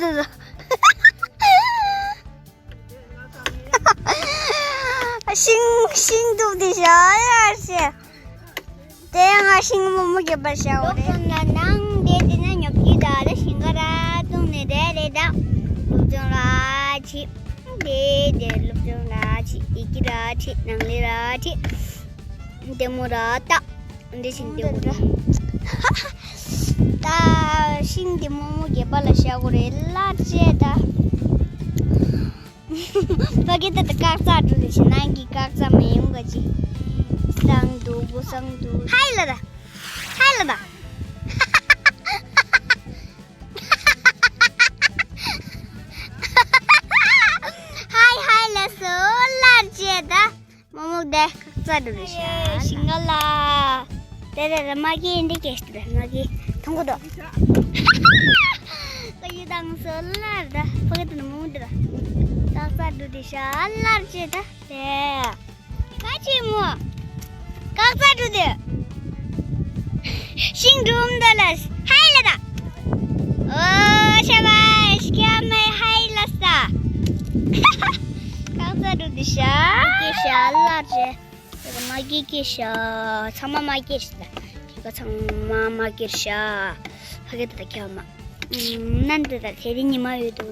더. 싱도 디샤야시. 대양아 싱못 먹게 봐셔. loknanan 데디는 여기다래 싱가라 동네데레다. 룩정라치. 데데 룩정라치. 이기라치 낭리라치. 데모라다. 근데 신데모라. 다 신데 모모게 발라샤고레 라치에다. Bagita ta kaksa tu si nangi kaksa mayung gaji. Sangdu busangdu. Hai lada. Hai lada. Hai la so larjeda. Momok de kaksa tu si. Singala. Dede magi indi kestra magi. Tunggu do. Kayu dang so larda. Bagita na mudra. Kaksa dudi shalar ceda deh. Kacimu, kaksa dudi. Sing room dalas. Hai lada. Oh, shabash. Kya mai hai lasa. Kaksa dudi shalar ceda. Magi kisha, sama magi kisha. Kika sama magi kisha. Haget tak kya ma. Nanti tak seri ni mau itu.